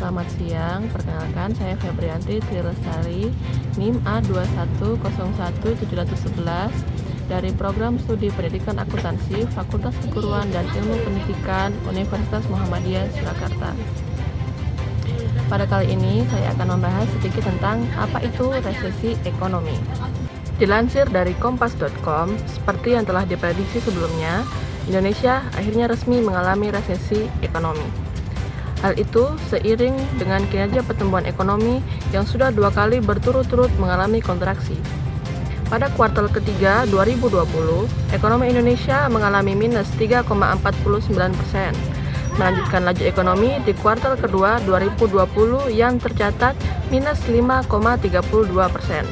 selamat siang. Perkenalkan, saya Febrianti Trilestari, NIM A2101711 dari Program Studi Pendidikan Akuntansi Fakultas Keguruan dan Ilmu Pendidikan Universitas Muhammadiyah Surakarta. Pada kali ini, saya akan membahas sedikit tentang apa itu resesi ekonomi. Dilansir dari kompas.com, seperti yang telah diprediksi sebelumnya, Indonesia akhirnya resmi mengalami resesi ekonomi. Hal itu seiring dengan kinerja pertumbuhan ekonomi yang sudah 2 kali berturut-turut mengalami kontraksi. Pada kuartal ketiga 2020, ekonomi Indonesia mengalami minus 3,49%, melanjutkan laju ekonomi di kuartal kedua 2020 yang tercatat minus 5,32%.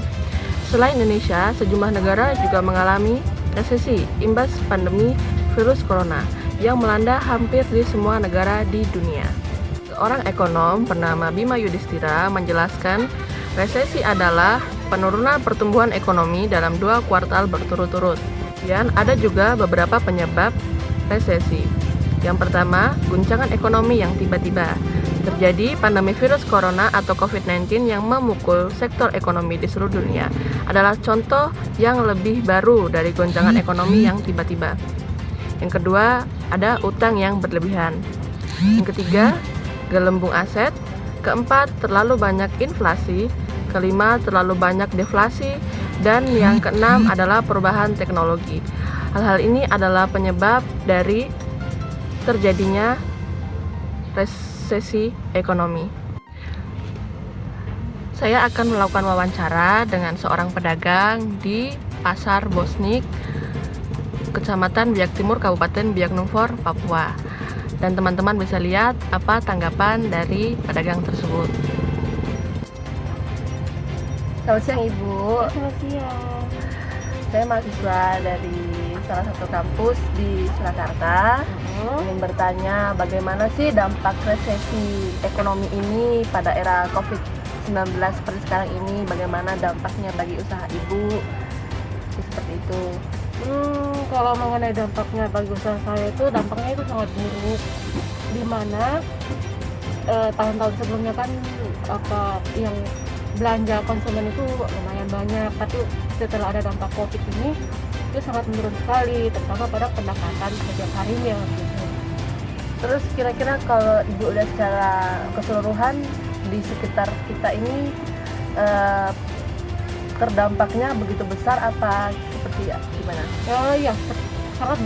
Selain Indonesia, sejumlah negara juga mengalami resesi imbas pandemi virus corona yang melanda hampir di semua negara di dunia. Seorang ekonom bernama Bima Yudhistira menjelaskan resesi adalah penurunan pertumbuhan ekonomi dalam 2 kuartal berturut-turut. Dan ada juga beberapa penyebab resesi. Yang pertama, guncangan ekonomi yang tiba-tiba. Terjadi pandemi virus corona atau COVID-19 yang memukul sektor ekonomi di seluruh dunia adalah contoh yang lebih baru dari goncangan ekonomi yang tiba-tiba. Yang kedua, ada utang yang berlebihan. Yang ketiga, gelembung aset. Keempat, terlalu banyak inflasi. Kelima, terlalu banyak deflasi. Dan yang keenam adalah perubahan teknologi. Hal-hal ini adalah penyebab dari terjadinya resesi ekonomi. Saya akan melakukan wawancara dengan seorang pedagang di Pasar Bosnik, Kecamatan Biak Timur, Kabupaten Biak Numfor, Papua. Dan teman-teman bisa lihat apa tanggapan dari pedagang tersebut. Selamat siang Ibu. Selamat siang. Saya mahasiswa dari salah satu kampus di Surakarta. Ingin bertanya bagaimana sih dampak resesi ekonomi ini pada era COVID-19 seperti sekarang ini. Bagaimana dampaknya bagi usaha Ibu? Seperti itu. Kalau mengenai dampaknya bagi usaha saya itu dampaknya itu sangat buruk, dimana tahun-tahun sebelumnya kan yang belanja konsumen itu lumayan banyak, tapi setelah ada dampak COVID ini itu sangat menurun sekali, terutama pada pendapatan setiap harinya gitu. Terus kira-kira kalau Ibu lihat secara keseluruhan di sekitar kita ini terdampaknya begitu besar apa seperti gimana? Ya, sangat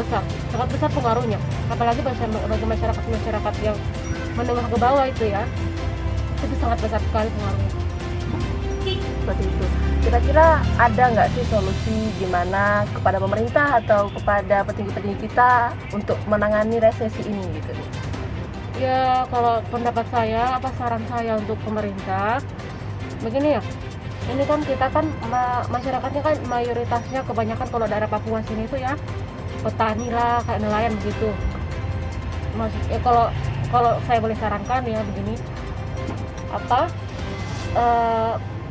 besar pengaruhnya. Apalagi bagi masyarakat yang menengah ke bawah itu ya, itu sangat besar sekali pengaruhnya. Seperti itu. Kira-kira ada nggak sih solusi gimana kepada pemerintah atau kepada petinggi-petinggi kita untuk menangani resesi ini gitu? Ya, kalau pendapat saya, saran saya untuk pemerintah, begini ya. Ini kan kita kan masyarakatnya kan mayoritasnya kebanyakan kalau daerah Papua sini itu ya petani lah, kayak nelayan begitu. Kalau saya boleh sarankan ya begini,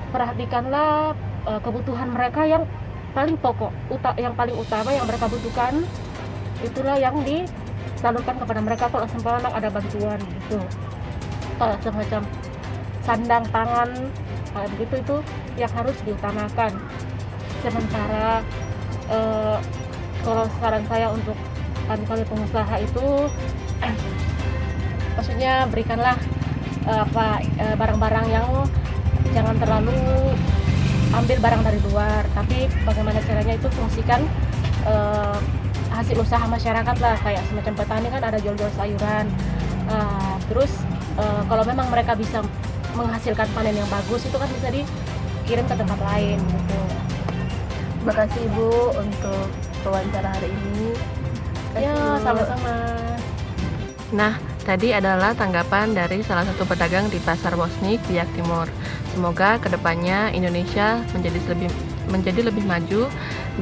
perhatikanlah kebutuhan mereka yang paling pokok, yang paling utama yang mereka butuhkan, itulah yang disalurkan kepada mereka. Kalau sempurna ada bantuan gitu, semacam sandang pangan begitu, itu yang harus diutamakan. Sementara kalau saran saya untuk kami pengusaha itu maksudnya berikanlah barang-barang yang jangan terlalu ambil barang dari luar, tapi bagaimana caranya itu fungsikan hasil usaha masyarakat lah, kayak semacam petani kan ada jual-jual sayuran. Terus kalau memang mereka bisa menghasilkan panen yang bagus, itu kan bisa dikirim ke tempat lain gitu. Terima kasih Ibu untuk wawancara hari ini. Ya, sama-sama. Nah, tadi adalah tanggapan dari salah satu pedagang di Pasar Bosnik, Biak Timur. Semoga kedepannya Indonesia menjadi lebih maju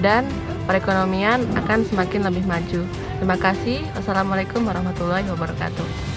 dan perekonomian akan semakin lebih maju. Terima kasih. Wassalamualaikum warahmatullahi wabarakatuh.